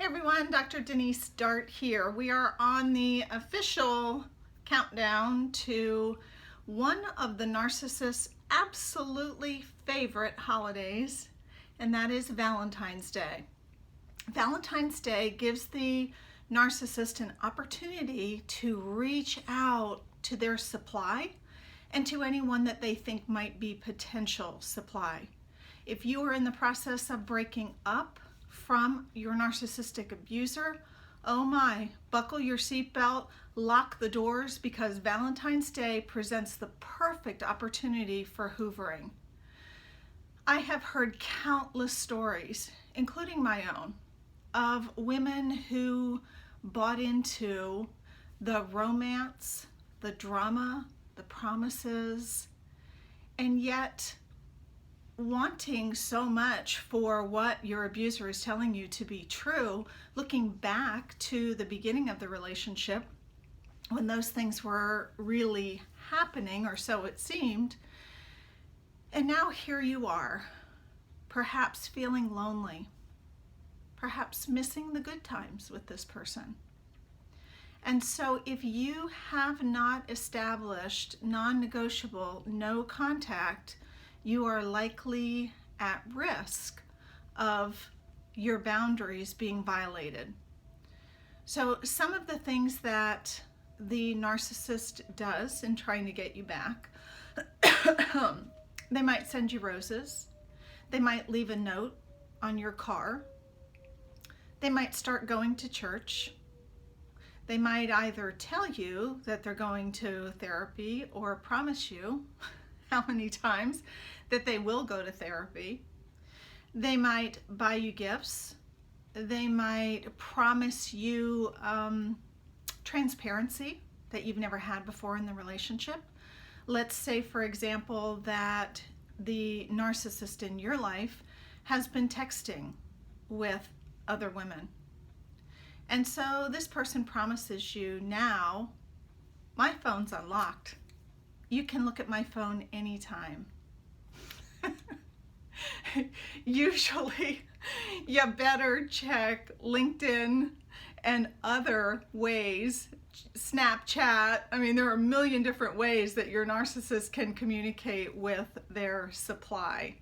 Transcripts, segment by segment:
Everyone, Dr. Denise Dart here. We are on the official countdown to one of the narcissist's absolutely favorite holidays, and that is Valentine's Day. Valentine's Day gives the narcissist an opportunity to reach out to their supply and to anyone that they think might be potential supply. If you are in the process of breaking up from your narcissistic abuser, oh my, buckle your seatbelt, lock the doors, because Valentine's Day presents the perfect opportunity for hoovering. I have heard countless stories, including my own, of women who bought into the romance, the drama, the promises, and yet wanting so much for what your abuser is telling you to be true, looking back to the beginning of the relationship when those things were really happening, or so it seemed, and now here you are, perhaps feeling lonely, perhaps missing the good times with this person. And so if you have not established non-negotiable, no contact, you are likely at risk of your boundaries being violated. So some of the things that the narcissist does in trying to get you back, they might send you roses, they might leave a note on your car, they might start going to church, they might either tell you that they're going to therapy or promise you how many times that they will go to therapy. They might buy you gifts. They might promise you transparency that you've never had before in the relationship. Let's say, for example, that the narcissist in your life has been texting with other women. And so this person promises you, now, my phone's unlocked. You can look at my phone anytime. Usually, you better check LinkedIn and other ways, Snapchat. I mean, there are a million different ways that your narcissist can communicate with their supply.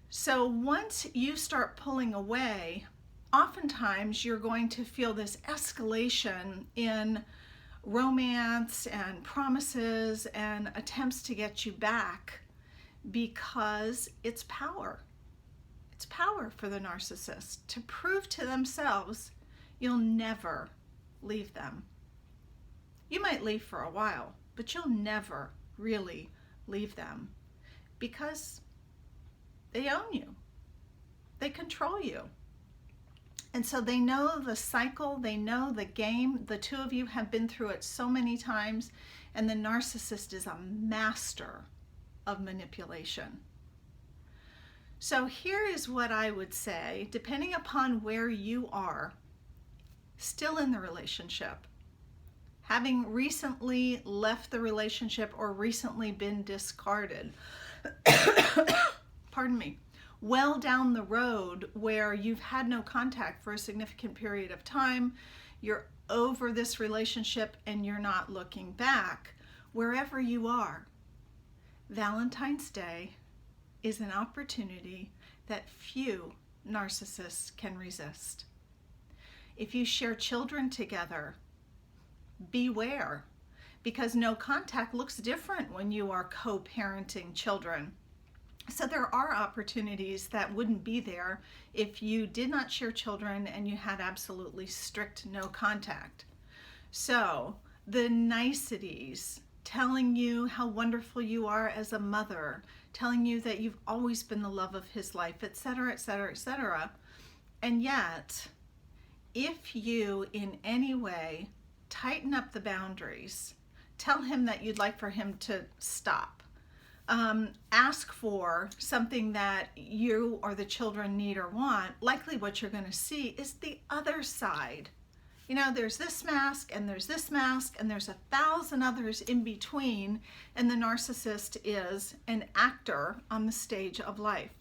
So once you start pulling away, oftentimes you're going to feel this escalation in romance and promises and attempts to get you back, because it's power. It's power for the narcissist to prove to themselves you'll never leave them. You might leave for a while, but you'll never really leave them, because they own you. They control you. And so they know the cycle, they know the game. The two of you have been through it so many times, and the narcissist is a master of manipulation. So here is what I would say, depending upon where you are, still in the relationship, having recently left the relationship or recently been discarded, pardon me, well down the road where you've had no contact for a significant period of time, you're over this relationship and you're not looking back, wherever you are, Valentine's Day is an opportunity that few narcissists can resist. If you share children together, beware, because no contact looks different when you are co-parenting children. So there are opportunities that wouldn't be there if you did not share children and you had absolutely strict no contact. So the niceties, telling you how wonderful you are as a mother, telling you that you've always been the love of his life, etc., etc., etc. And yet, if you in any way tighten up the boundaries, tell him that you'd like for him to stop, ask for something that you or the children need or want, likely what you're going to see is the other side. You know, there's this mask and there's this mask and there's 1,000 others in between, and the narcissist is an actor on the stage of life.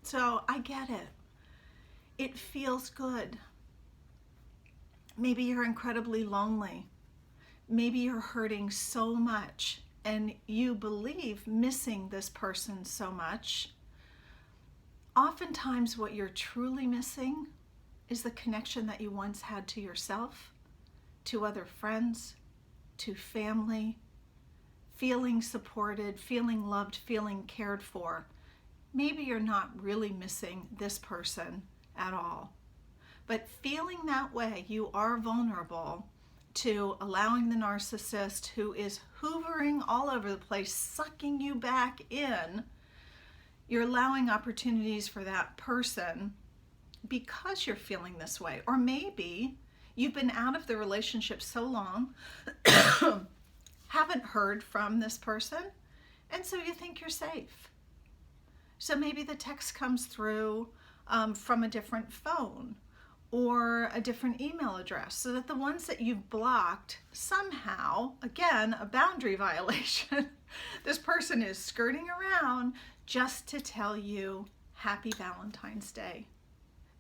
So I get it. It feels good. Maybe you're incredibly lonely. Maybe you're hurting so much and you believe missing this person so much. Oftentimes what you're truly missing is the connection that you once had to yourself, to other friends, to family, feeling supported, feeling loved, feeling cared for. Maybe you're not really missing this person at all. But feeling that way, you are vulnerable to allowing the narcissist, who is hoovering all over the place, sucking you back in. You're allowing opportunities for that person because you're feeling this way. Or maybe you've been out of the relationship so long, haven't heard from this person, and so you think you're safe. So maybe the text comes through from a different phone or a different email address, so that the ones that you've blocked somehow, again, a boundary violation, this person is skirting around just to tell you Happy Valentine's Day.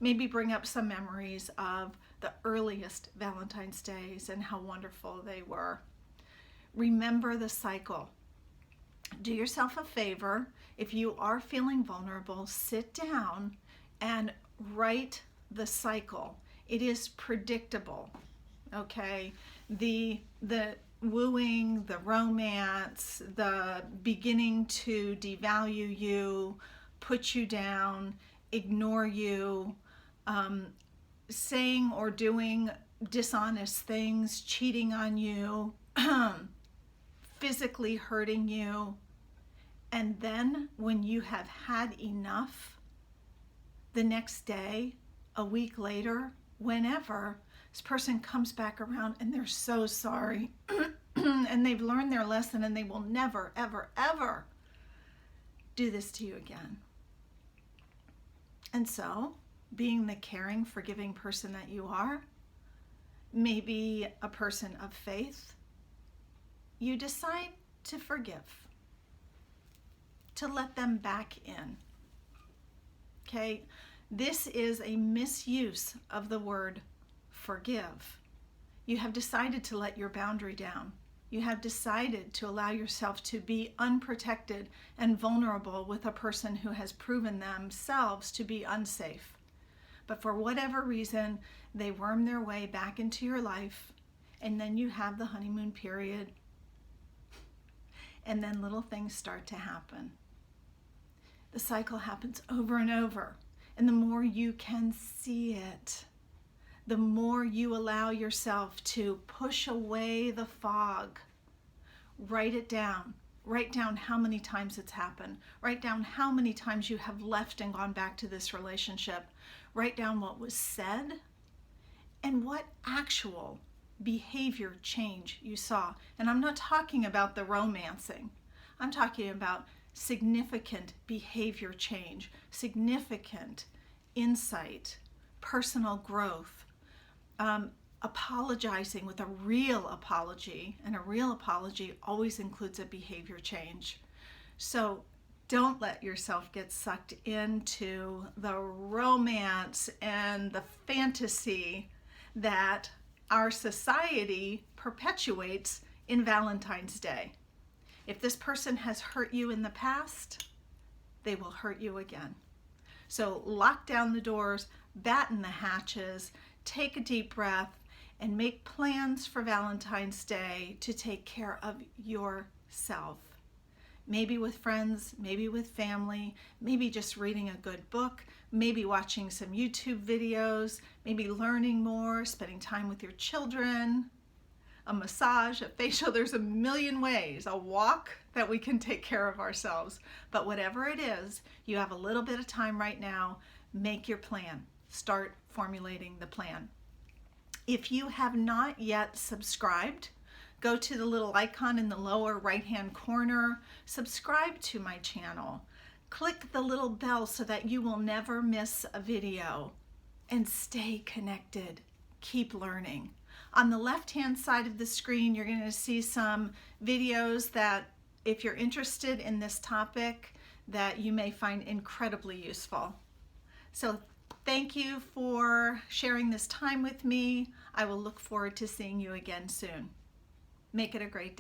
Maybe bring up some memories of the earliest Valentine's Days and how wonderful they were. Remember the cycle. Do yourself a favor. If you are feeling vulnerable, sit down and write the cycle. It is predictable, okay? The wooing, the romance, the beginning to devalue you, put you down, ignore you, saying or doing dishonest things, cheating on you, physically hurting you. And then when you have had enough, the next day, a week later, whenever, this person comes back around and they're so sorry and they've learned their lesson and they will never, ever, ever do this to you again. And so, being the caring, forgiving person that you are, maybe a person of faith, you decide to forgive, to let them back in. Okay? This is a misuse of the word forgive. You have decided to let your boundary down. You have decided to allow yourself to be unprotected and vulnerable with a person who has proven themselves to be unsafe. But for whatever reason, they worm their way back into your life, and then you have the honeymoon period, and then little things start to happen. The cycle happens over and over. And the more you can see it, the more you allow yourself to push away the fog. Write it down. Write down how many times it's happened. Write down how many times you have left and gone back to this relationship. Write down what was said and what actual behavior change you saw. And I'm not talking about the romancing. I'm talking about significant behavior change, significant insight, personal growth, apologizing with a real apology, and a real apology always includes a behavior change. So don't let yourself get sucked into the romance and the fantasy that our society perpetuates in Valentine's Day. If this person has hurt you in the past, they will hurt you again. So lock down the doors, batten the hatches, take a deep breath, and make plans for Valentine's Day to take care of yourself. Maybe with friends, maybe with family, maybe just reading a good book, maybe watching some YouTube videos, maybe learning more, spending time with your children, a massage, a facial. There's a million ways, a walk, that we can take care of ourselves. But whatever it is, you have a little bit of time right now. Make your plan. Start formulating the plan. If you have not yet subscribed, go to the little icon in the lower right-hand corner. Subscribe to my channel. Click the little bell so that you will never miss a video. And stay connected. Keep learning. On the left-hand side of the screen, you're going to see some videos that, if you're interested in this topic, that you may find incredibly useful. So Thank you for sharing this time with me. I will look forward to seeing you again soon. Make it a great day.